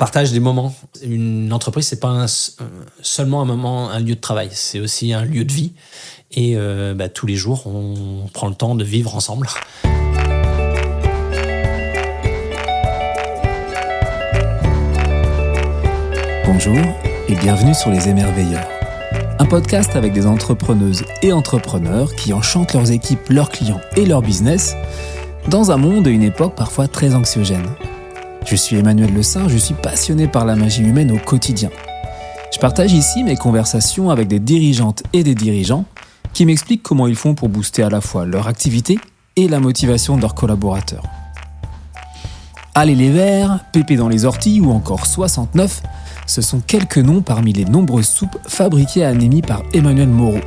partage des moments. Une entreprise, c'est pas seulement un lieu de travail, c'est aussi un lieu de vie. Et tous les jours, on prend le temps de vivre ensemble. Bonjour et bienvenue sur Les Émerveilleurs. Un podcast avec des entrepreneuses et entrepreneurs qui enchantent leurs équipes, leurs clients et leur business dans un monde et une époque parfois très anxiogène. Je suis Emmanuel Le Saint, je suis passionné par la magie humaine au quotidien. Je partage ici mes conversations avec des dirigeantes et des dirigeants qui m'expliquent comment ils font pour booster à la fois leur activité et la motivation de leurs collaborateurs. Allez les Verts, Pépé dans les orties ou encore 69, ce sont quelques noms parmi les nombreuses soupes fabriquées à Anémy par Emmanuel Moreau.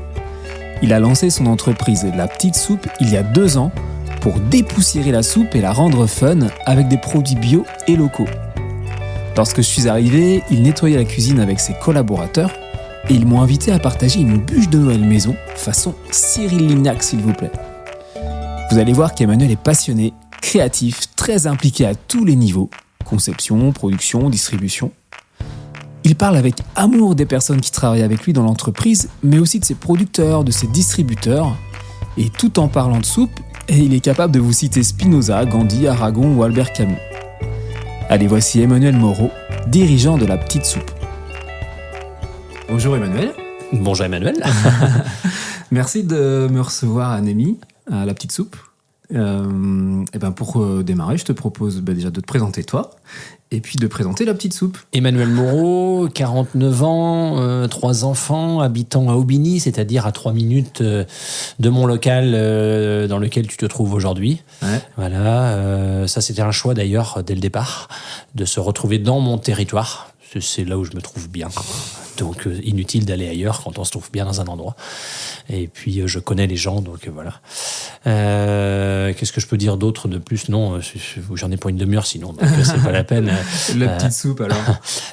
Il a lancé son entreprise La Petite Soupe il y a 2 ans pour dépoussiérer la soupe et la rendre fun avec des produits bio et locaux. Lorsque je suis arrivé, il nettoyait la cuisine avec ses collaborateurs et ils m'ont invité à partager une bûche de Noël maison façon Cyril Lignac s'il vous plaît. Vous allez voir qu'Emmanuel est passionné, créatif, très impliqué à tous les niveaux, conception, production, distribution. Il parle avec amour des personnes qui travaillent avec lui dans l'entreprise, mais aussi de ses producteurs, de ses distributeurs. Et tout en parlant de soupe, il est capable de vous citer Spinoza, Gandhi, Aragon ou Albert Camus. Allez, voici Emmanuel Moreau, dirigeant de La Petite Soupe. Bonjour Emmanuel. Bonjour Emmanuel. Merci de me recevoir à Anémy, à La Petite Soupe. Pour démarrer, je te propose déjà de te présenter toi et puis de présenter La Petite Soupe. Emmanuel Moreau, 49 ans, 3 enfants, habitant à Aubigny, c'est-à-dire à 3 minutes de mon local dans lequel tu te trouves aujourd'hui. Ouais. Voilà, ça c'était un choix d'ailleurs dès le départ, de se retrouver dans mon territoire. C'est là où je me trouve bien. Donc, inutile d'aller ailleurs quand on se trouve bien dans un endroit. Et puis, je connais les gens, donc voilà. Qu'est-ce que je peux dire d'autre de plus ? Non, j'en ai pour une demi-heure sinon, donc c'est pas la peine. La Petite Soupe, alors.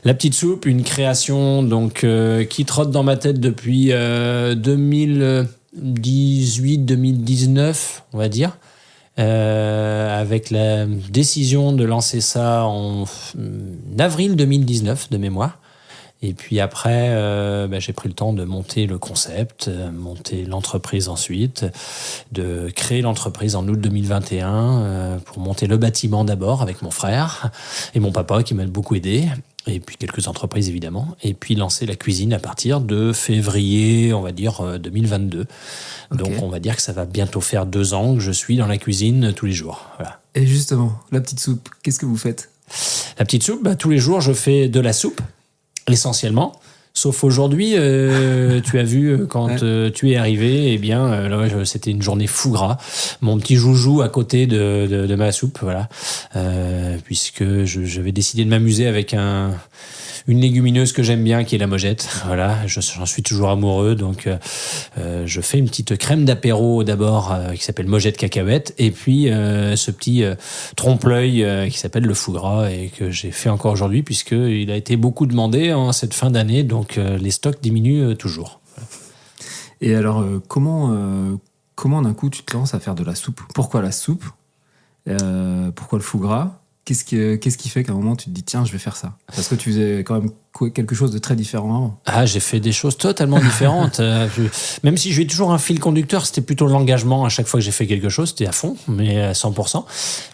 La Petite Soupe, une création donc, qui trotte dans ma tête depuis 2018-2019, on va dire. Avec la décision de lancer ça en avril 2019 de mémoire. Et puis après, j'ai pris le temps de monter le concept, monter l'entreprise ensuite, de créer l'entreprise en août 2021 pour monter le bâtiment d'abord avec mon frère et mon papa qui m'a beaucoup aidé. Et puis quelques entreprises évidemment, et puis lancer la cuisine à partir de février, on va dire 2022. Okay. Donc on va dire que ça va bientôt faire 2 ans que je suis dans la cuisine tous les jours. Voilà. Et justement, La Petite Soupe, qu'est-ce que vous faites ? La Petite Soupe, tous les jours je fais de la soupe, essentiellement. Sauf aujourd'hui, tu as vu quand tu es arrivé, là, c'était une journée fou gras. Mon petit joujou à côté de ma soupe, voilà, puisque j'avais décidé de m'amuser avec une légumineuse que j'aime bien, qui est la mojette. Voilà, j'en suis toujours amoureux, donc je fais une petite crème d'apéro d'abord qui s'appelle mojette cacahuète, et puis ce petit trompe-l'œil qui s'appelle le fou gras et que j'ai fait encore aujourd'hui puisqu'il a été beaucoup demandé en cette fin d'année, donc les stocks diminuent toujours. Voilà. Et alors, comment d'un coup tu te lances à faire de la soupe ? Pourquoi la soupe ? Pourquoi le fou gras ? Qu'est-ce qui fait qu'à un moment tu te dis tiens je vais faire ça ? Parce que tu faisais quand même quelque chose de très différent avant. Ah, j'ai fait des choses totalement différentes. Même si j'ai toujours un fil conducteur, c'était plutôt l'engagement. À chaque fois que j'ai fait quelque chose, c'était à fond, mais à 100%.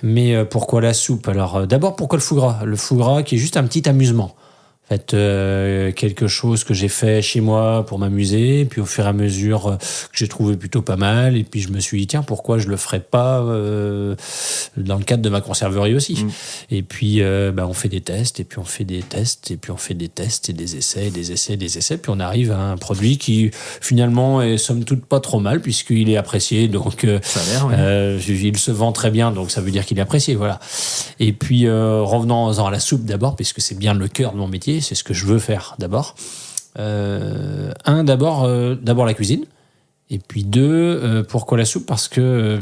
Mais pourquoi la soupe ? Alors d'abord, pourquoi le fou gras ? Le fou gras qui est juste un petit amusement. En fait, quelque chose que j'ai fait chez moi pour m'amuser, puis au fur et à mesure que j'ai trouvé plutôt pas mal, et puis je me suis dit tiens pourquoi je le ferais pas dans le cadre de ma conserverie aussi. Et puis on fait des tests, et puis on fait des tests, et puis on fait des tests et des essais, puis on arrive à un produit qui finalement est somme toute pas trop mal puisqu'il est apprécié, donc ça a l'air, il se vend très bien, donc ça veut dire qu'il est apprécié, voilà. Et puis revenons à la soupe d'abord, puisque c'est bien le cœur de mon métier. C'est ce que je veux faire d'abord. D'abord la cuisine. Et puis 2, pourquoi la soupe ? Parce que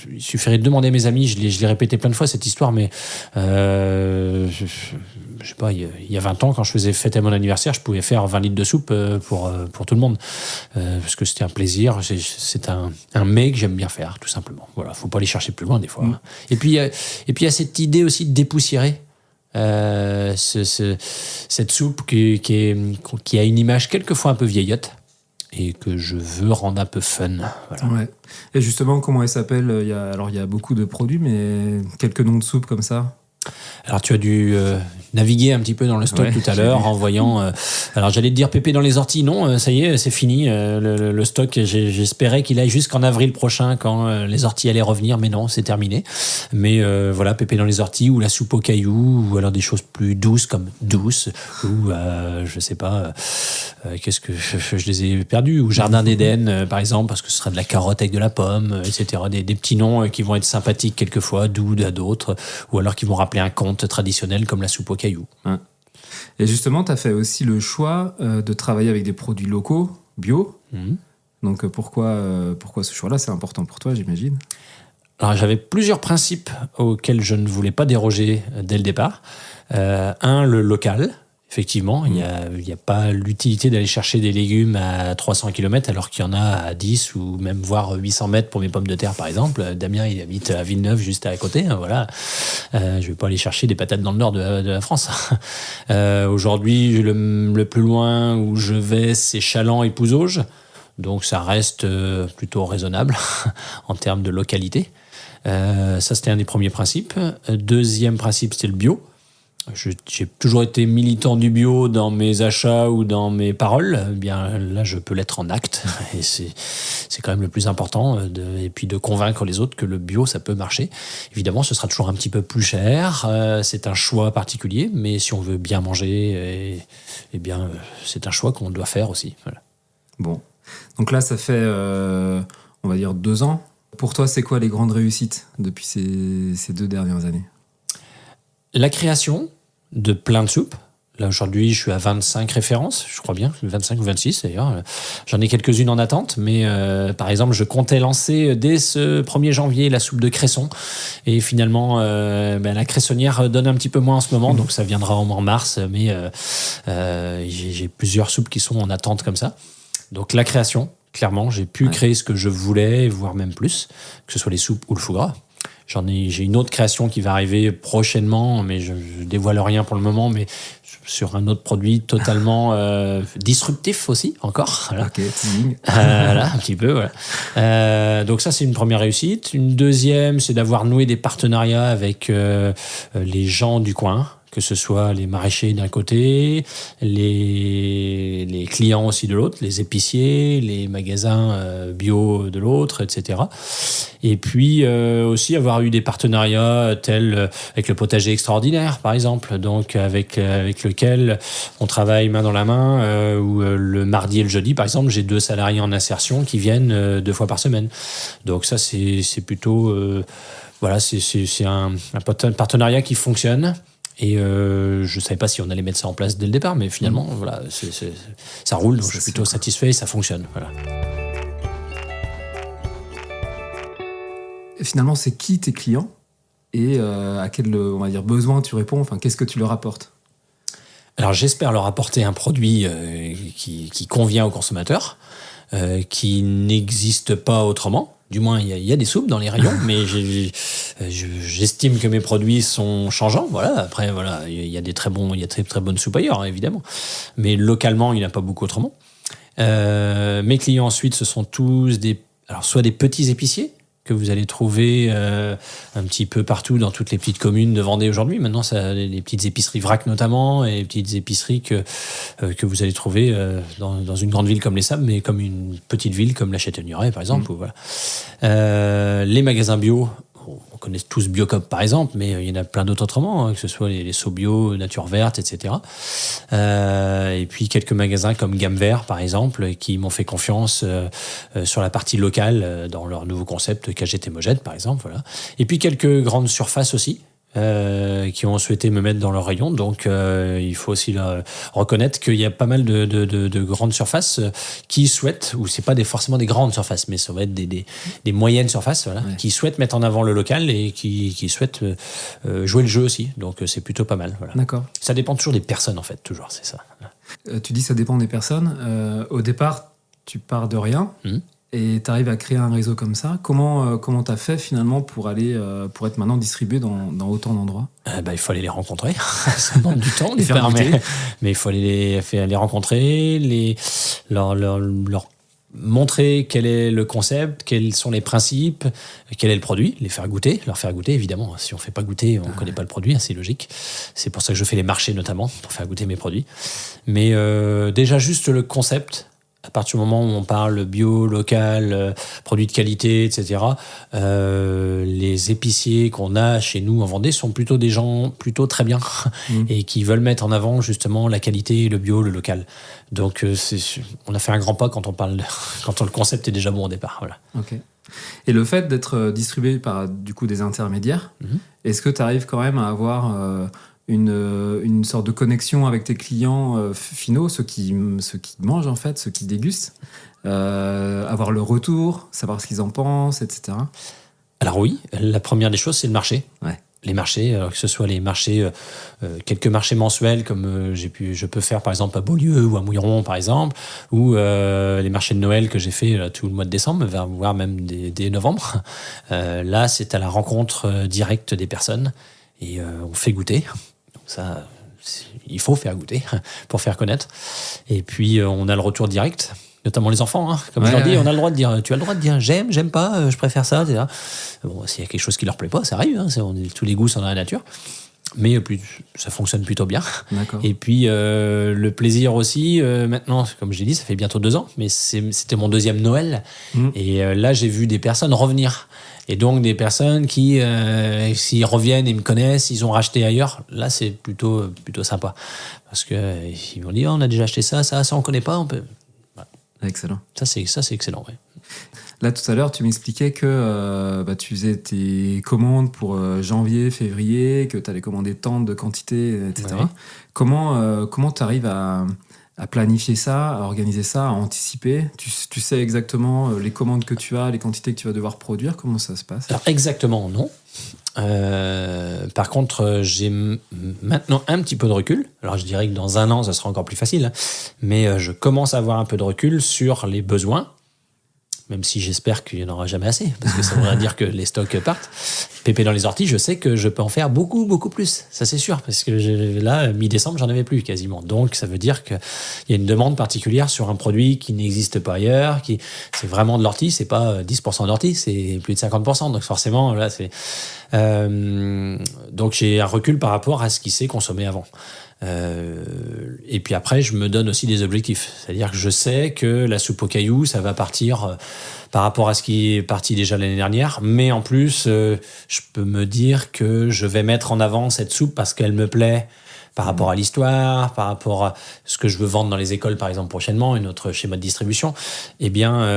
il suffirait de demander à mes amis, je l'ai répété plein de fois cette histoire, mais je sais pas, il y a 20 ans, quand je faisais fête à mon anniversaire, je pouvais faire 20 litres de soupe pour tout le monde. Parce que c'était un plaisir, c'est un mets que j'aime bien faire, tout simplement. Voilà, faut pas aller chercher plus loin des fois. Et puis il y a cette idée aussi de dépoussiérer. cette soupe qui a une image quelquefois un peu vieillotte et que je veux rendre un peu fun. Voilà. Ouais. Et justement, comment elle s'appelle ? Il y a beaucoup de produits, mais quelques noms de soupes comme ça ? Alors tu as dû naviguer un petit peu dans le stock tout à l'heure en voyant... alors j'allais te dire pépé dans les orties, non, ça y est, c'est fini. Le stock, j'espérais qu'il aille jusqu'en avril prochain quand les orties allaient revenir, mais non, c'est terminé. Mais voilà, pépé dans les orties ou la soupe aux cailloux ou alors des choses plus douces comme douce ou je sais pas, qu'est-ce que je les ai perdus, ou Jardin d'Éden par exemple, parce que ce sera de la carotte avec de la pomme, etc. Des petits noms qui vont être sympathiques quelquefois, doux à d'autres, ou alors qui vont rappeler un conte traditionnel comme la soupe aux cailloux. Ouais. Et justement, tu as fait aussi le choix de travailler avec des produits locaux, bio. Donc pourquoi ce choix-là ? C'est important pour toi, j'imagine. Alors j'avais plusieurs principes auxquels je ne voulais pas déroger dès le départ. Le local. Effectivement, il n'y a pas l'utilité d'aller chercher des légumes à 300 km alors qu'il y en a à 10 ou même voire 800 mètres pour mes pommes de terre, par exemple. Damien, il habite à Villeneuve, juste à côté. Voilà. Je ne vais pas aller chercher des patates dans le nord de la France. Aujourd'hui, le plus loin où je vais, c'est Chaland et Pouzauges. Donc, ça reste plutôt raisonnable en termes de localité. Ça, c'était un des premiers principes. Deuxième principe, c'était le bio. J'ai toujours été militant du bio dans mes achats ou dans mes paroles. Eh bien là, je peux l'être en acte. Et c'est quand même le plus important. Et puis de convaincre les autres que le bio, ça peut marcher. Évidemment, ce sera toujours un petit peu plus cher. C'est un choix particulier. Mais si on veut bien manger, eh bien, c'est un choix qu'on doit faire aussi. Voilà. Bon. Donc là, ça fait, on va dire, 2 ans. Pour toi, c'est quoi les grandes réussites depuis ces 2 dernières années ? La création de plein de soupes. Là, aujourd'hui, je suis à 25 références, je crois bien, 25 ou 26 d'ailleurs. J'en ai quelques-unes en attente, mais par exemple, je comptais lancer dès ce 1er janvier la soupe de cresson. Et finalement, la cressonnière donne un petit peu moins en ce moment, donc ça viendra en mars, mais j'ai plusieurs soupes qui sont en attente comme ça. Donc la création, clairement, j'ai pu créer ce que je voulais, voire même plus, que ce soit les soupes ou le foie gras. J'ai une autre création qui va arriver prochainement, mais je dévoile rien pour le moment, mais sur un autre produit totalement disruptif aussi, encore. Voilà. Ok, teasing. Voilà, un petit peu, voilà. Donc ça, c'est une première réussite. Une deuxième, c'est d'avoir noué des partenariats avec les gens du coin, que ce soit les maraîchers d'un côté, les clients aussi de l'autre, les épiciers, les magasins bio de l'autre, etc. Et puis aussi avoir eu des partenariats tels avec le potager extraordinaire, par exemple, donc avec lequel on travaille main dans la main, où le mardi et le jeudi, par exemple, j'ai 2 salariés en insertion qui viennent 2 fois par semaine. Donc ça, c'est plutôt... voilà, c'est un partenariat qui fonctionne. Et je ne savais pas si on allait mettre ça en place dès le départ, mais finalement, voilà, ça roule, donc je suis plutôt satisfait et ça fonctionne. Voilà. Et finalement, c'est qui tes clients et à quel, on va dire, besoin tu réponds, enfin, qu'est-ce que tu leur apportes ? Alors, j'espère leur apporter un produit qui convient aux consommateurs, qui n'existe pas autrement. Du moins, il y a des soupes dans les rayons, mais j'estime que mes produits sont changeants. Voilà. Après, voilà, il y a très bonnes soupes ailleurs, hein, évidemment. Mais localement, il n'y en a pas beaucoup autrement. Mes clients ensuite, ce sont tous soit des petits épiciers que vous allez trouver un petit peu partout dans toutes les petites communes de Vendée aujourd'hui. Maintenant, ça, les petites épiceries vrac notamment, et les petites épiceries que vous allez trouver dans une grande ville comme les Sables, mais comme une petite ville comme la Châtaigneraie, par exemple. Ou voilà. Les magasins bio, on connaît tous Biocop par exemple, mais il y en a plein d'autres autrement, que ce soit les seaux bio, nature verte, etc. Et puis quelques magasins comme Gamme Vert par exemple, qui m'ont fait confiance sur la partie locale dans leur nouveau concept KGT Mogette par exemple. Voilà. Et puis quelques grandes surfaces aussi, qui ont souhaité me mettre dans leur rayon. Donc, il faut aussi reconnaître qu'il y a pas mal de grandes surfaces qui souhaitent, ou c'est pas forcément des grandes surfaces, mais ça va être des moyennes surfaces, voilà, qui souhaitent mettre en avant le local et qui souhaitent jouer le jeu aussi. Donc, c'est plutôt pas mal. Voilà. D'accord. Ça dépend toujours des personnes, en fait, toujours, c'est ça. Tu dis ça dépend des personnes. Au départ, tu pars de rien. et tu arrives à créer un réseau comme ça. Comment tu as fait finalement pour être maintenant distribué dans autant d'endroits? Il faut aller les rencontrer. Ça demande du temps, mais il faut aller les rencontrer, leur montrer quel est le concept, quels sont les principes, quel est le produit, leur faire goûter évidemment. Si on ne fait pas goûter, on ne connaît pas le produit, c'est logique. C'est pour ça que je fais les marchés notamment, pour faire goûter mes produits. Mais déjà juste le concept, à partir du moment où on parle bio, local, produits de qualité, etc., les épiciers qu'on a chez nous en Vendée sont plutôt des gens plutôt très bien et qui veulent mettre en avant justement la qualité, le bio, le local. Donc on a fait un grand pas quand le concept est déjà bon au départ. Voilà. Ok. Et le fait d'être distribué par du coup des intermédiaires, est-ce que tu arrives quand même à avoir une sorte de connexion avec tes clients finaux, ceux qui mangent en fait, ceux qui dégustent, avoir le retour, savoir ce qu'ils en pensent, etc. Alors oui, la première des choses, c'est le marché. Ouais. Les marchés, que ce soit les marchés, quelques marchés mensuels comme je peux faire par exemple à Beaulieu ou à Mouilleron par exemple, ou les marchés de Noël que j'ai fait tout le mois de décembre, voire même dès novembre. Là, c'est à la rencontre directe des personnes et on fait goûter. Ça, il faut faire goûter pour faire connaître. Et puis, on a le retour direct, notamment les enfants. Hein. Comme je leur dis, on a le droit de dire, tu as le droit de dire j'aime pas, je préfère ça, etc. Bon, s'il y a quelque chose qui leur plaît pas, ça arrive. Hein, tous les goûts sont dans la nature. Mais ça fonctionne plutôt bien. D'accord. Et puis, le plaisir aussi, maintenant, comme je l'ai dit, ça fait bientôt 2 ans, mais c'était mon 2e Noël. Et là, j'ai vu des personnes revenir. Et donc, des personnes qui, s'ils reviennent et me connaissent, ils ont racheté ailleurs. Là, c'est plutôt sympa. Parce qu'ils vont dire, on a déjà acheté ça, on ne connaît pas. On peut... Voilà. Excellent. Ça, c'est excellent, ouais. Là, tout à l'heure, tu m'expliquais que tu faisais tes commandes pour janvier, février, que tu allais commander tant de quantités, etc. Ouais. Comment tu arrives à planifier ça, à organiser ça, à anticiper? Tu sais exactement les commandes que tu as, les quantités que tu vas devoir produire? Comment ça se passe? Alors, exactement, non. Par contre, j'ai maintenant un petit peu de recul. Alors, je dirais que dans 1 an, ça sera encore plus facile. Mais je commence à avoir un peu de recul sur les besoins. Même si j'espère qu'il n'y en aura jamais assez, parce que ça voudrait dire que les stocks partent. Pépé dans les orties, je sais que je peux en faire beaucoup, beaucoup plus. Ça, c'est sûr, parce que là, mi-décembre, j'en avais plus quasiment. Donc, ça veut dire qu'il y a une demande particulière sur un produit qui n'existe pas ailleurs, c'est vraiment de l'ortie, c'est pas 10% d'ortie, c'est plus de 50%. Donc, forcément, là, donc, j'ai un recul par rapport à ce qui s'est consommé avant. Et puis après, je me donne aussi des objectifs. C'est-à-dire que je sais que la soupe aux cailloux, ça va partir par rapport à ce qui est parti déjà l'année dernière. Mais en plus, je peux me dire que je vais mettre en avant cette soupe parce qu'elle me plaît par rapport à l'histoire, par rapport à ce que je veux vendre dans les écoles, par exemple, prochainement, et notre schéma de distribution. Eh bien,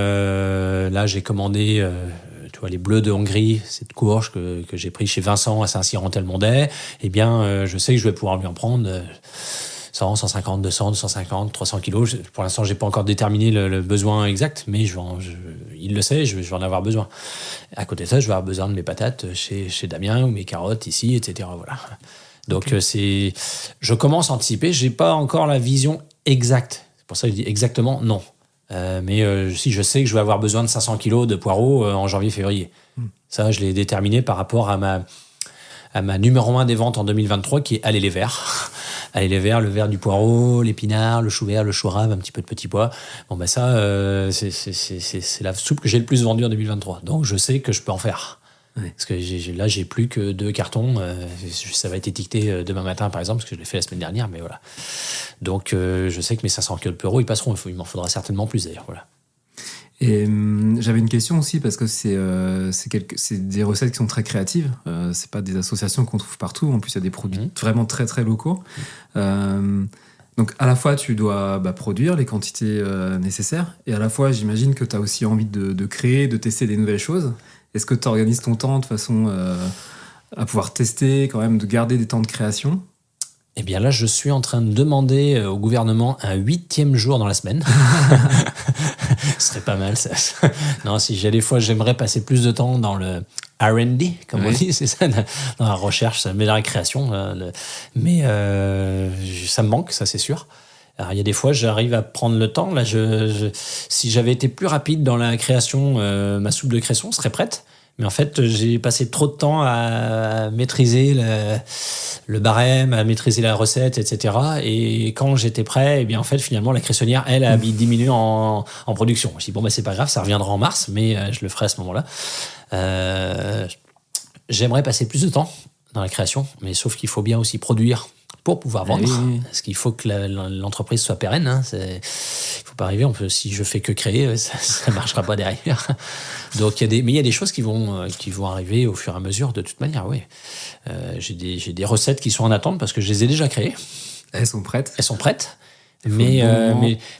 là, j'ai commandé... tu vois, les bleus de Hongrie, cette courge que j'ai pris chez Vincent à Saint-Cyr-en-Telmondet, eh bien, je sais que je vais pouvoir lui en prendre 100, 150, 200, 250, 300 kilos. Pour l'instant, je n'ai pas encore déterminé le besoin exact, mais il le sait, je vais en avoir besoin. À côté de ça, je vais avoir besoin de mes patates chez Damien ou mes carottes ici, etc. Voilà. Donc, je commence à anticiper. Je n'ai pas encore la vision exacte. C'est pour ça que je dis exactement non. Mais si je sais que je vais avoir besoin de 500 kilos de poireaux en janvier-février. Ça, je l'ai déterminé par rapport à ma numéro 1 des ventes en 2023, qui est Allez les verts. Allez les verts, le vert du poireau, l'épinard, le chou vert, le chou rave, un petit peu de petits pois. Bon, ben ça, c'est la soupe que j'ai le plus vendue en 2023. Donc, je sais que je peux en faire. Ouais. Parce que là, j'ai plus que 2 cartons. Ça va être étiqueté demain matin, par exemple, parce que je l'ai fait la semaine dernière, mais voilà. Donc, je sais que mes 500 kilos de poireaux, ils passeront. Il m'en faudra certainement plus, d'ailleurs. Voilà. Et j'avais une question aussi, parce que c'est des recettes qui sont très créatives. C'est pas des associations qu'on trouve partout. En plus, il y a des produits vraiment très, très locaux. Donc, à la fois, tu dois produire les quantités nécessaires, et à la fois, j'imagine que tu as aussi envie de créer, de tester des nouvelles choses. Est-ce que tu organises ton temps de façon à pouvoir tester, quand même, de garder des temps de création? Eh bien là, je suis en train de demander au gouvernement un 8e jour dans la semaine. Ce serait pas mal, ça. Non, si j'ai des fois, j'aimerais passer plus de temps dans le R&D, comme on dit, c'est ça, dans la recherche, mais dans la création. Mais ça me manque, ça c'est sûr. Alors, il y a des fois, j'arrive à prendre le temps. Là, si j'avais été plus rapide dans la création, ma soupe de cresson serait prête. Mais en fait, j'ai passé trop de temps à maîtriser le barème, à maîtriser la recette, etc. Et quand j'étais prêt, eh bien, en fait, finalement, la cressonnière, elle, a diminué en production. Je dis, bon, c'est pas grave, ça reviendra en mars, mais je le ferai à ce moment-là. J'aimerais passer plus de temps dans la création, mais sauf qu'il faut bien aussi produire pour pouvoir vendre. Oui. Parce qu'il faut que l'entreprise soit pérenne. Hein. Il faut pas arriver. Si je fais que créer, ça marchera pas derrière. Donc mais il y a des choses qui vont arriver au fur et à mesure de toute manière. Oui. J'ai des recettes qui sont en attente parce que je les ai déjà créées. Elles sont prêtes. Elles sont prêtes. Mais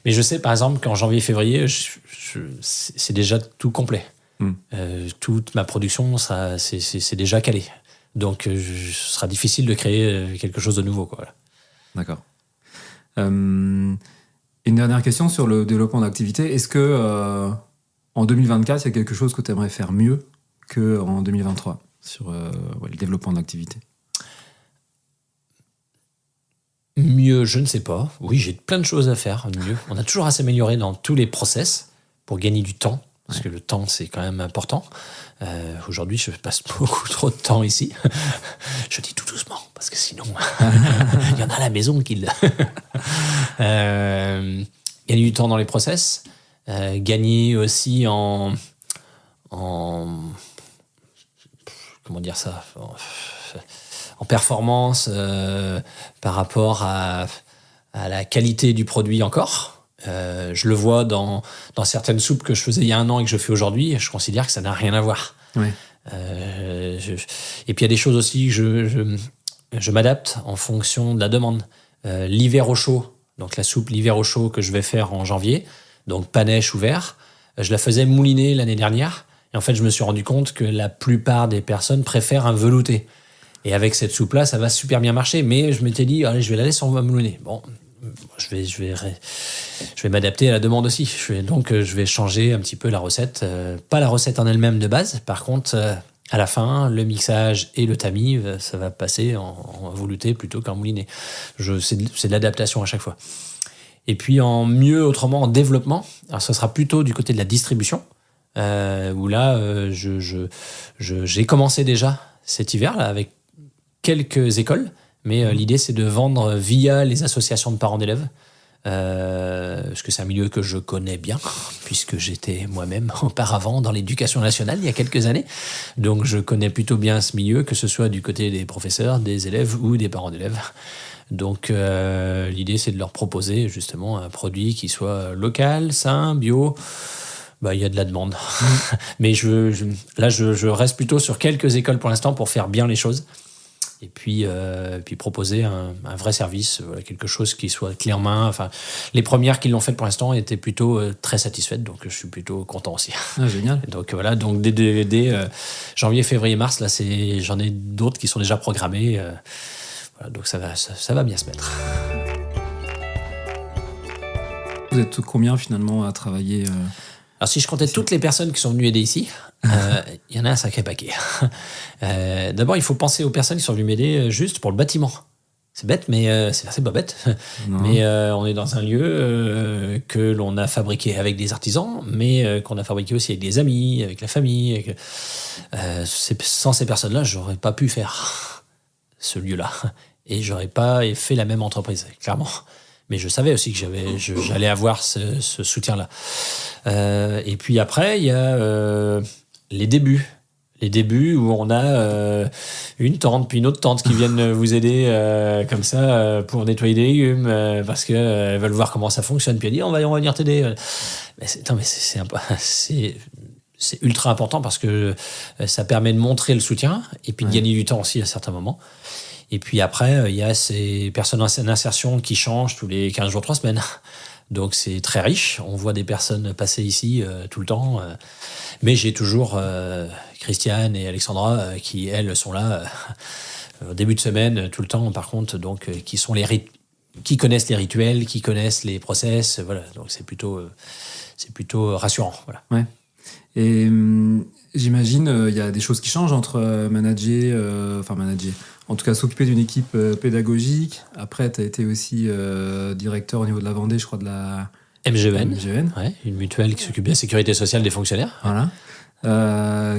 je sais par exemple qu'en janvier-février, c'est déjà tout complet. Toute ma production, c'est déjà calé. Donc, ce sera difficile de créer quelque chose de nouveau, quoi. D'accord. Une dernière question sur le développement d'activité. Est-ce que en 2024, il y a quelque chose que tu aimerais faire mieux qu'en 2023 sur le développement d'activité? Mieux, je ne sais pas. Oui, j'ai plein de choses à faire mieux. On a toujours à s'améliorer dans tous les process pour gagner du temps. Parce que le temps, c'est quand même important. Aujourd'hui, je passe beaucoup trop de temps ici. Je dis tout doucement, parce que sinon, il y en a à la maison qui gagner du temps dans les process. Gagner aussi en comment dire ça, en performance par rapport à la qualité du produit encore. Je le vois dans certaines soupes que je faisais il y a 1 an et que je fais aujourd'hui, je considère que ça n'a rien à voir. Ouais. Et puis il y a des choses aussi que je m'adapte en fonction de la demande. L'hiver au chaud, donc la soupe l'hiver au chaud que je vais faire en janvier, donc panèche ou verre, je la faisais mouliner l'année dernière. Et en fait, je me suis rendu compte que la plupart des personnes préfèrent un velouté. Et avec cette soupe-là, ça va super bien marcher. Mais je m'étais dit, allez, je vais la laisser en mouliner. Bon, je vais m'adapter à la demande aussi. Je vais changer un petit peu la recette. Pas la recette en elle-même de base. Par contre, à la fin, le mixage et le tamis, ça va passer en velouté plutôt qu'en mouliné. C'est de l'adaptation à chaque fois. Et puis autrement, en développement, alors ça sera plutôt du côté de la distribution, où là, j'ai commencé déjà cet hiver là, avec quelques écoles, mais l'idée c'est de vendre via les associations de parents d'élèves, parce que c'est un milieu que je connais bien, puisque j'étais moi-même auparavant dans l'éducation nationale il y a quelques années, donc je connais plutôt bien ce milieu, que ce soit du côté des professeurs, des élèves ou des parents d'élèves. Donc l'idée c'est de leur proposer justement un produit qui soit local, sain, bio. Il y a de la demande. Mais je reste plutôt sur quelques écoles pour l'instant pour faire bien les choses. Et puis proposer un vrai service, quelque chose qui soit clé en main. Enfin, les premières qui l'ont fait pour l'instant étaient plutôt très satisfaites, donc je suis plutôt content aussi. Ah, génial. Donc voilà, donc dès janvier, février, mars, là, j'en ai d'autres qui sont déjà programmés. Voilà, donc ça va bien se mettre. Vous êtes combien finalement à travailler Alors si je comptais toutes les personnes qui sont venues aider ici, il y en a un sacré paquet. D'abord, il faut penser aux personnes qui sont venues m'aider juste pour le bâtiment. C'est bête, mais c'est pas bête. Non. Mais on est dans un lieu que l'on a fabriqué avec des artisans, mais qu'on a fabriqué aussi avec des amis, avec la famille. Sans ces personnes-là, j'aurais pas pu faire ce lieu-là. Et j'aurais pas fait la même entreprise, clairement. Mais je savais aussi que j'allais avoir ce soutien-là. Et puis après, il y a les débuts. Les débuts où on a une tante puis une autre tante qui viennent vous aider comme ça pour nettoyer des légumes parce qu'elles veulent voir comment ça fonctionne. Puis elles disent on va venir t'aider. C'est ultra important parce que ça permet de montrer le soutien et puis de gagner du temps aussi à certains moments. Et puis après, il y a ces personnes en insertion qui changent tous les 15 jours, 3 semaines. Donc c'est très riche. On voit des personnes passer ici tout le temps. Mais j'ai toujours Christiane et Alexandra qui, elles, sont là au début de semaine, tout le temps, par contre, donc qui connaissent les rituels, qui connaissent les process. Voilà. Donc c'est plutôt rassurant. Voilà. Ouais. Et j'imagine il y a des choses qui changent entre en tout cas s'occuper d'une équipe pédagogique. Après, tu as été aussi directeur au niveau de la Vendée, je crois, de la MGEN. MGEN. Ouais, une mutuelle qui s'occupe de la sécurité sociale des fonctionnaires. Voilà.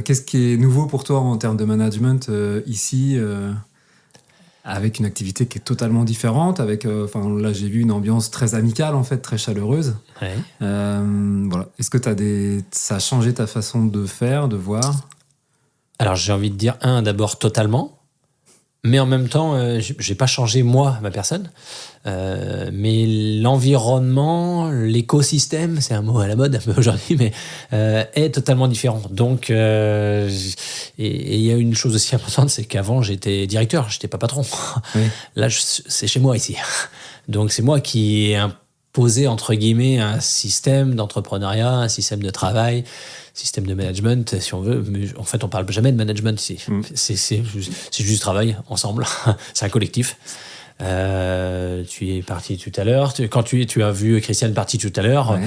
Qu'est-ce qui est nouveau pour toi en termes de management ici avec une activité qui est totalement différente, avec, là j'ai vu une ambiance très amicale en fait, très chaleureuse. Ouais. Voilà. Est-ce que ça a changé ta façon de faire, de voir? Alors j'ai envie de dire d'abord totalement, mais en même temps j'ai pas changé moi ma personne, mais l'environnement, l'écosystème, c'est un mot à la mode un peu aujourd'hui, mais est totalement différent. Donc et il y a une chose aussi importante, c'est qu'avant j'étais directeur, j'étais pas patron. Oui. Là c'est chez moi ici, donc c'est moi qui ai imposé entre guillemets un système d'entrepreneuriat, un système de travail, système de management, si on veut. Mais en fait, on parle jamais de management ici. C'est juste travail ensemble. C'est un collectif. Tu es parti tout à l'heure. Quand tu as vu Christiane partie tout à l'heure,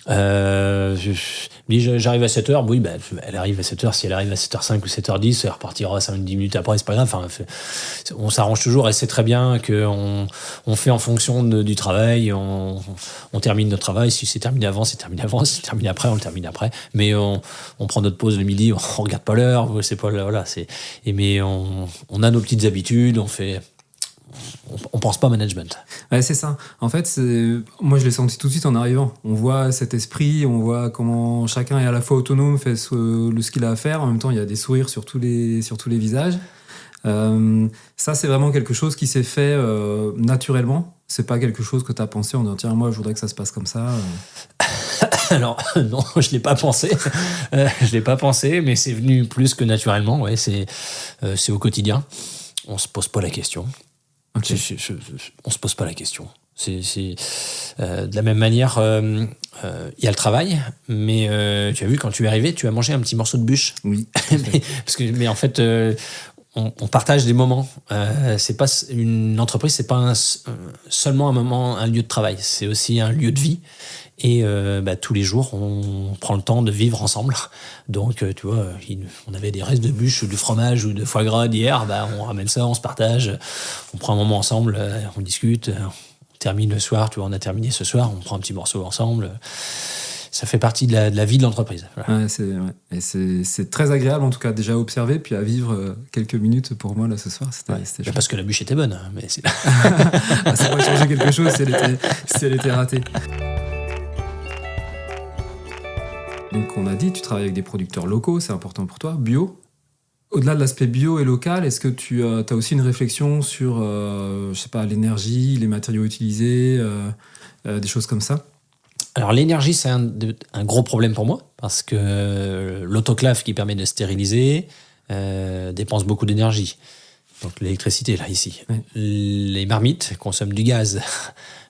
j'arrive à 7h. Oui, elle arrive à 7h. Si elle arrive à 7h05 ou 7h10, elle repartira 5-10 minutes après. C'est pas grave. Enfin, on s'arrange toujours et c'est très bien qu'on fait en fonction du travail. On termine notre travail. Si c'est terminé avant, c'est terminé avant. Si c'est terminé après, on le termine après. Mais on prend notre pause le midi. On regarde pas l'heure. C'est pas voilà. Mais on a nos petites habitudes. On pense pas management. Ouais, c'est ça. En fait, moi, je l'ai senti tout de suite en arrivant. On voit cet esprit, on voit comment chacun est à la fois autonome, fait ce qu'il a à faire. En même temps, il y a des sourires sur tous les visages. Ça, c'est vraiment quelque chose qui s'est fait naturellement. C'est pas quelque chose que tu as pensé en disant tiens, moi, je voudrais que ça se passe comme ça. Alors, non, je l'ai pas pensé. Je l'ai pas pensé, mais c'est venu plus que naturellement. Ouais, c'est au quotidien. On se pose pas la question. Okay. On se pose pas la question. De la même manière, il y a le travail, mais tu as vu, quand tu es arrivé, tu as mangé un petit morceau de bûche. Oui. mais en fait, on partage des moments. C'est pas une entreprise, c'est pas seulement un lieu de travail, c'est aussi un lieu de vie. Et tous les jours, on prend le temps de vivre ensemble. Donc, tu vois, on avait des restes de bûche ou de fromage ou de foie gras d'hier. On ramène ça, on se partage. On prend un moment ensemble, on discute. On termine le soir. Tu vois, on a terminé ce soir. On prend un petit morceau ensemble. Ça fait partie de la vie de l'entreprise. Voilà. Ouais, et c'est très agréable, en tout cas, déjà à observer, puis à vivre quelques minutes pour moi, là, ce soir. C'était chouette. Parce que la bûche était bonne. Mais ça pourrait changer quelque chose si elle était ratée. Donc on a dit, tu travailles avec des producteurs locaux, c'est important pour toi, bio. Au-delà de l'aspect bio et local, est-ce que tu as aussi une réflexion sur, l'énergie, les matériaux utilisés, des choses comme ça? Alors l'énergie, c'est un gros problème pour moi, parce que l'autoclave qui permet de stériliser dépense beaucoup d'énergie. Donc l'électricité, là, ici. Oui. Les marmites consomment du gaz.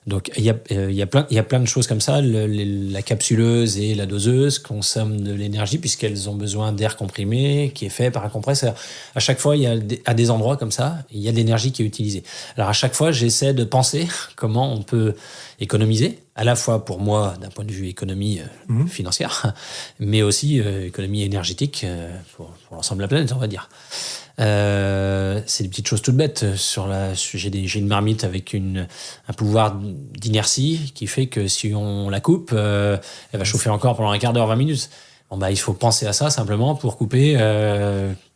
Donc il y a plein de choses comme ça. La capsuleuse et la doseuse consomment de l'énergie puisqu'elles ont besoin d'air comprimé qui est fait par un compresseur. À chaque fois, à des endroits comme ça, il y a de l'énergie qui est utilisée. Alors à chaque fois, j'essaie de penser comment on peut économiser, à la fois pour moi d'un point de vue économie financière, mais aussi économie énergétique pour l'ensemble de la planète, on va dire. C'est des petites choses toutes bêtes. J'ai une marmite avec un pouvoir d'inertie qui fait que si on la coupe, elle va chauffer encore pendant un quart d'heure, 20 minutes. Il faut penser à ça simplement pour couper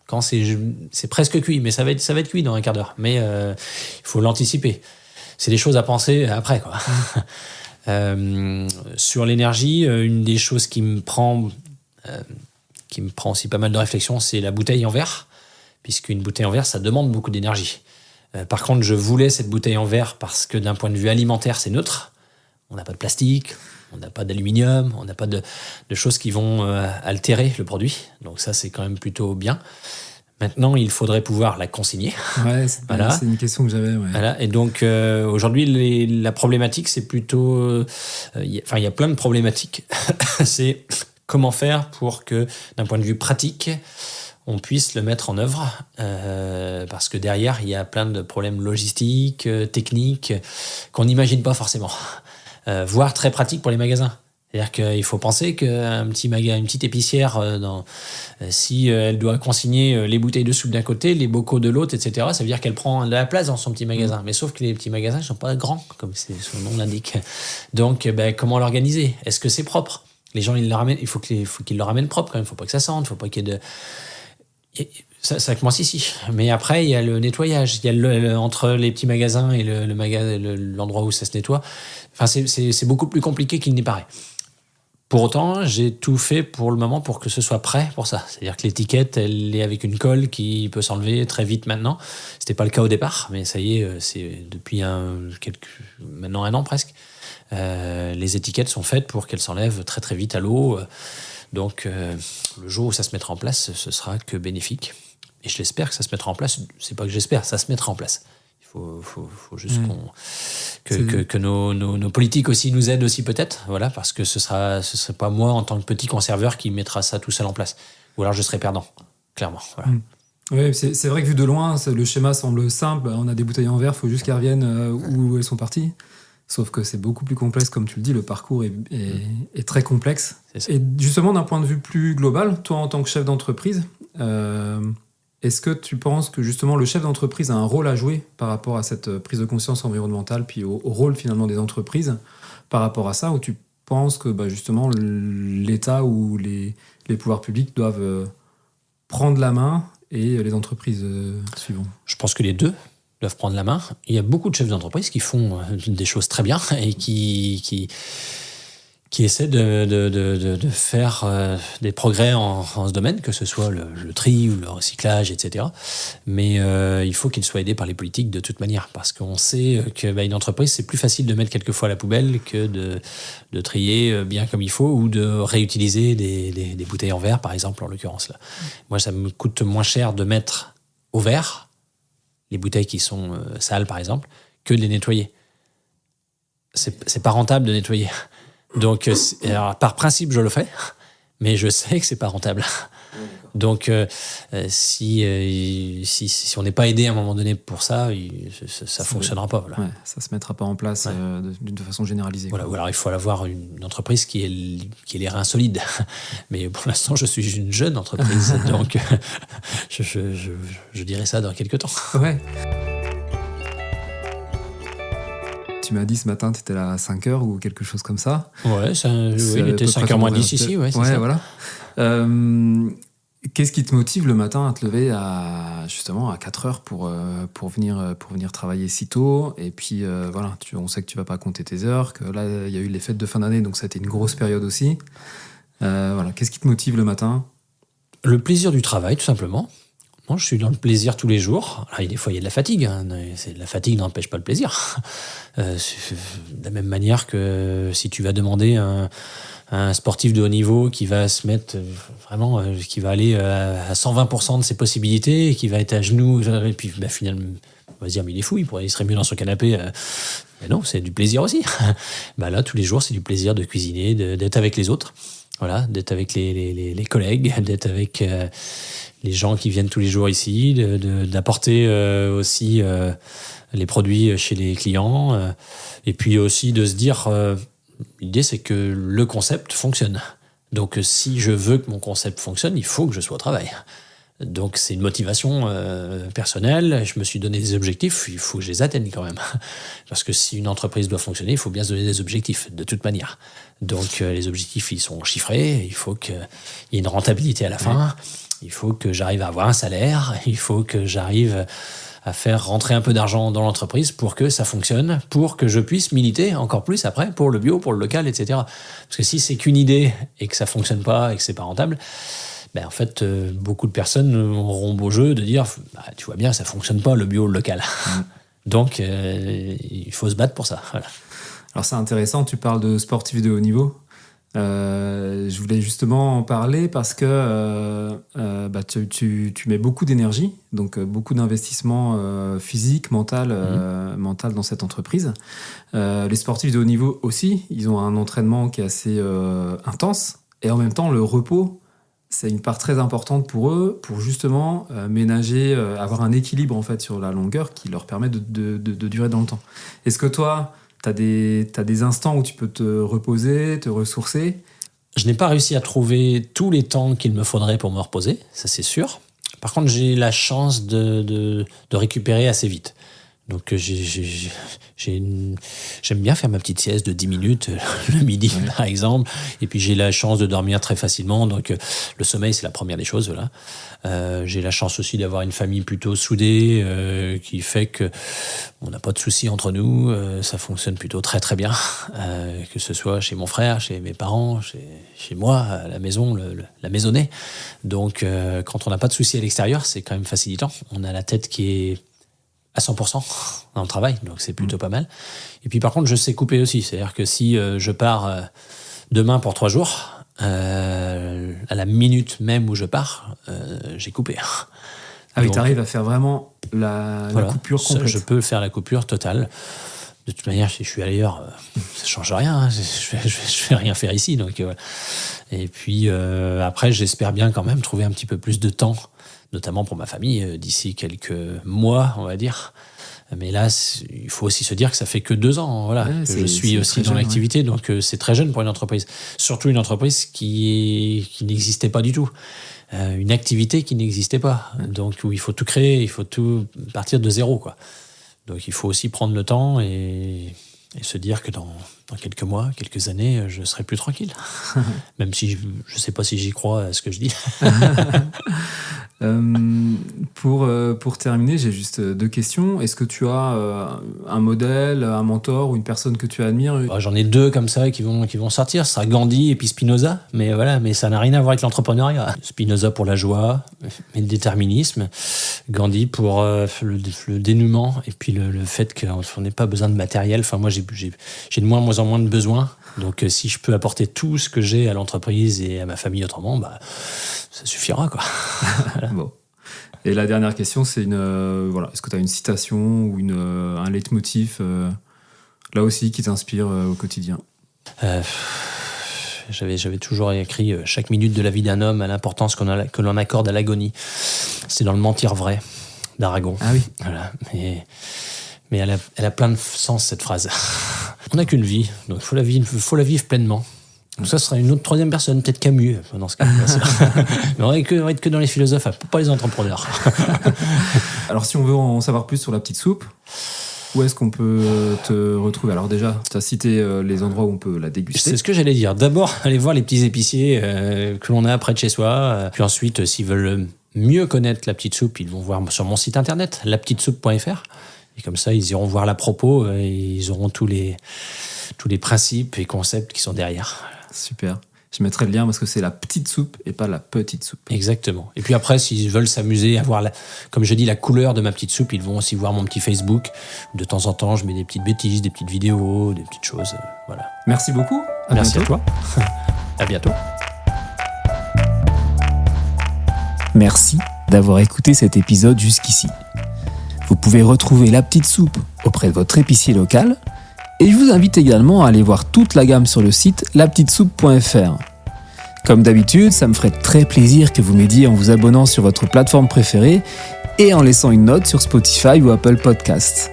quand c'est presque cuit, mais ça va être cuit dans un quart d'heure. Mais il faut l'anticiper. C'est des choses à penser après, quoi. Sur l'énergie, une des choses qui me prend aussi pas mal de réflexion, c'est la bouteille en verre. Puisqu'une bouteille en verre, ça demande beaucoup d'énergie. Par contre, je voulais cette bouteille en verre parce que d'un point de vue alimentaire, c'est neutre. On n'a pas de plastique, on n'a pas d'aluminium, on n'a pas de choses qui vont altérer le produit. Donc ça, c'est quand même plutôt bien. Maintenant, il faudrait pouvoir la consigner. Ouais, c'est une question que j'avais. Ouais. Voilà. Et donc, aujourd'hui, la problématique, c'est plutôt... il y a plein de problématiques. C'est comment faire pour que, d'un point de vue pratique, on puisse le mettre en œuvre, parce que derrière, il y a plein de problèmes logistiques, techniques, qu'on n'imagine pas forcément, voire très pratiques pour les magasins. C'est-à-dire qu'il faut penser qu'un petit magasin, une petite épicière, si elle doit consigner les bouteilles de soupe d'un côté, les bocaux de l'autre, etc., ça veut dire qu'elle prend de la place dans son petit magasin. Mais sauf que les petits magasins ne sont pas grands, comme son nom l'indique. Donc, comment l'organiser ? Est-ce que c'est propre ? Les gens, ils le ramènent, il faut qu'ils le ramènent propre quand même. Il ne faut pas que ça sente, il ne faut pas qu'il y ait de... Ça commence ici. Mais après, il y a le nettoyage. Il y a entre les petits magasins et l'endroit où ça se nettoie. Enfin, c'est beaucoup plus compliqué qu'il n'y paraît. Pour autant, j'ai tout fait pour le moment pour que ce soit prêt pour ça. C'est-à-dire que l'étiquette, elle est avec une colle qui peut s'enlever très vite maintenant. C'était pas le cas au départ, mais ça y est, c'est depuis maintenant 1 an presque. Les étiquettes sont faites pour qu'elles s'enlèvent très très vite à l'eau. Donc, le jour où ça se mettra en place, ce sera que bénéfique. Et je l'espère que ça se mettra en place. C'est pas que j'espère, ça se mettra en place. Il faut juste que nos politiques aussi nous aident aussi peut-être, voilà, parce que ce serait pas moi en tant que petit conserveur qui mettra ça tout seul en place. Ou alors je serais perdant, clairement. Voilà. Oui, c'est vrai que vu de loin, le schéma semble simple. On a des bouteilles en verre, il faut juste qu'elles reviennent où elles sont parties. Sauf que c'est beaucoup plus complexe, comme tu le dis, le parcours est très complexe. Et justement, d'un point de vue plus global, toi en tant que chef d'entreprise, est-ce que tu penses que justement le chef d'entreprise a un rôle à jouer par rapport à cette prise de conscience environnementale, puis au rôle finalement des entreprises par rapport à ça, ou tu penses que justement l'État ou les pouvoirs publics doivent prendre la main et les entreprises suivront ? Je pense que les deux doivent prendre la main. Il y a beaucoup de chefs d'entreprise qui font des choses très bien et qui essaient de faire des progrès en ce domaine, que ce soit le tri ou le recyclage, etc. Mais il faut qu'ils soient aidés par les politiques de toute manière, parce qu'on sait qu'une entreprise, c'est plus facile de mettre quelquefois à la poubelle que de trier bien comme il faut, ou de réutiliser des bouteilles en verre, par exemple, en l'occurrence. Là. Moi, ça me coûte moins cher de mettre au verre les bouteilles qui sont sales, par exemple, que de les nettoyer. C'est pas rentable de nettoyer. Donc, alors, par principe, je le fais, mais je sais que c'est pas rentable. Donc, si on n'est pas aidé à un moment donné pour ça, ça fonctionnera pas. Voilà. Ouais, ça se mettra pas en place d'une façon généralisée. Voilà, ou alors il faut avoir une entreprise qui ait les reins solides. Mais pour l'instant, je suis une jeune entreprise, donc je dirais ça dans quelques temps. Ouais. Tu m'as dit ce matin, tu étais là à 5h ou quelque chose comme ça. Ouais, il était 5h moins 10 ici. Ouais, ça. Voilà. Qu'est-ce qui te motive le matin à te lever à 4h pour venir travailler si tôt ? Et puis voilà, on sait que tu vas pas compter tes heures, que là, il y a eu les fêtes de fin d'année, donc ça a été une grosse période aussi. Voilà, qu'est-ce qui te motive le matin ? Le plaisir du travail, tout simplement. Moi, je suis dans le plaisir tous les jours. Alors, des fois, il y a de la fatigue. La fatigue n'empêche pas le plaisir. De la même manière que si tu vas demander un sportif de haut niveau qui va se mettre vraiment, qui va aller à 120% de ses possibilités, et qui va être à genoux, et puis finalement, on va se dire, mais il est fou, il serait mieux dans son canapé. Mais non, c'est du plaisir aussi. Là, tous les jours, c'est du plaisir de cuisiner, d'être avec les autres. Voilà, d'être avec les collègues, d'être avec les gens qui viennent tous les jours ici, d'apporter aussi les produits chez les clients, et puis aussi de se dire, l'idée c'est que le concept fonctionne. Donc si je veux que mon concept fonctionne, il faut que je sois au travail. Donc c'est une motivation personnelle, je me suis donné des objectifs, il faut que je les atteigne quand même. Parce que si une entreprise doit fonctionner, il faut bien se donner des objectifs, de toute manière. Donc les objectifs, ils sont chiffrés, il faut qu'il y ait une rentabilité à la fin, il faut que j'arrive à avoir un salaire, il faut que j'arrive à faire rentrer un peu d'argent dans l'entreprise pour que ça fonctionne, pour que je puisse militer encore plus après pour le bio, pour le local, etc. Parce que si c'est qu'une idée et que ça fonctionne pas et que c'est pas rentable, en fait, beaucoup de personnes auront beau jeu de dire tu vois bien, ça fonctionne pas le bio, le local. Donc, il faut se battre pour ça. Voilà. Alors, c'est intéressant, tu parles de sportifs de haut niveau. Je voulais justement en parler parce que tu mets beaucoup d'énergie, donc beaucoup d'investissement physique, mental dans cette entreprise. Les sportifs de haut niveau aussi, ils ont un entraînement qui est assez intense, et en même temps, le repos, c'est une part très importante pour eux, pour justement ménager, avoir un équilibre en fait sur la longueur qui leur permet de durer dans le temps. Est-ce que toi, t'as des instants où tu peux te reposer, te ressourcer. Je n'ai pas réussi à trouver tous les temps qu'il me faudrait pour me reposer, ça c'est sûr. Par contre, j'ai la chance de récupérer assez vite. Donc j'aime bien faire ma petite sieste de 10 minutes le midi par exemple, et puis j'ai la chance de dormir très facilement, donc le sommeil c'est la première des choses. Voilà. J'ai la chance aussi d'avoir une famille plutôt soudée qui fait que on n'a pas de soucis entre nous, ça fonctionne plutôt très très bien, que ce soit chez mon frère, chez mes parents, chez moi, à la maison, la maisonnée. Donc quand on n'a pas de soucis à l'extérieur, c'est quand même facilitant. On a la tête qui est à 100% dans le travail, donc c'est plutôt pas mal. Et puis par contre, je sais couper aussi, c'est-à-dire que si je pars demain pour 3 jours, à la minute même où je pars, j'ai coupé. Ah oui, t'arrives à faire vraiment la coupure complète. Je peux faire la coupure totale. De toute manière, si je suis ailleurs, ça change rien. Hein. Je vais rien faire ici. Donc, voilà. Et puis après, j'espère bien quand même trouver un petit peu plus de temps, notamment pour ma famille, d'ici quelques mois, on va dire. Mais là, il faut aussi se dire que ça fait que 2 ans, voilà, que je suis aussi dans l'activité, donc c'est très jeune pour une entreprise. Surtout une entreprise qui n'existait pas du tout. Une activité qui n'existait pas. Donc où il faut tout créer, il faut tout partir de zéro, quoi. Donc il faut aussi prendre le temps et se dire que dans quelques mois, quelques années, je serai plus tranquille. Même si je ne sais pas si j'y crois à ce que je dis. Pour terminer, j'ai juste 2 questions. Est-ce que tu as un modèle, un mentor ou une personne que tu admires ? J'en ai 2 comme ça qui vont sortir. Ce sera Gandhi et puis Spinoza. Mais voilà, mais ça n'a rien à voir avec l'entrepreneuriat. Spinoza pour la joie et le déterminisme. Gandhi pour le dénouement et puis le fait qu'on n'ait pas besoin de matériel. Enfin, moi, j'ai de moins en moins de besoins. Donc, si je peux apporter tout ce que j'ai à l'entreprise et à ma famille autrement, ça suffira, quoi. Voilà. Bon. Et la dernière question, c'est est-ce que tu as une citation ou un leitmotiv là aussi qui t'inspire au quotidien ? J'avais toujours écrit chaque minute de la vie d'un homme à l'importance que l'on accorde à l'agonie. C'est dans Le Mentir vrai d'Aragon. Ah oui. Voilà. Mais elle a plein de sens, cette phrase. On n'a qu'une vie, donc il faut la vivre pleinement. Donc ça sera une autre 3e personne, peut-être Camus, dans ce cas. Mais on va être que dans les philosophes, pas les entrepreneurs. Alors si on veut en savoir plus sur la petite soupe, où est-ce qu'on peut te retrouver ? Alors déjà, tu as cité les endroits où on peut la déguster. C'est ce que j'allais dire. D'abord, aller voir les petits épiciers que l'on a près de chez soi. Puis ensuite, s'ils veulent mieux connaître la petite soupe, ils vont voir sur mon site internet, lapetitesoupe.fr. Et comme ça, ils iront voir la propos et ils auront tous les principes et concepts qui sont derrière. Super. Je mettrai le lien parce que c'est la petite soupe et pas la petite soupe. Exactement. Et puis après, s'ils veulent s'amuser à voir, comme je dis, la couleur de ma petite soupe, ils vont aussi voir mon petit Facebook. De temps en temps, je mets des petites bêtises, des petites vidéos, des petites choses. Voilà. Merci beaucoup. Merci à toi. À bientôt. Merci d'avoir écouté cet épisode jusqu'ici. Vous pouvez retrouver La Petite Soupe auprès de votre épicier local. Et je vous invite également à aller voir toute la gamme sur le site lapetitesoupe.fr. Comme d'habitude, ça me ferait très plaisir que vous m'aidiez en vous abonnant sur votre plateforme préférée et en laissant une note sur Spotify ou Apple Podcasts.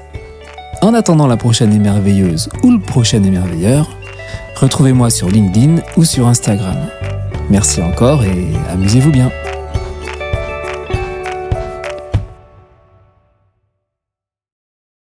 En attendant la prochaine émerveilleuse ou le prochain émerveilleur, retrouvez-moi sur LinkedIn ou sur Instagram. Merci encore et amusez-vous bien.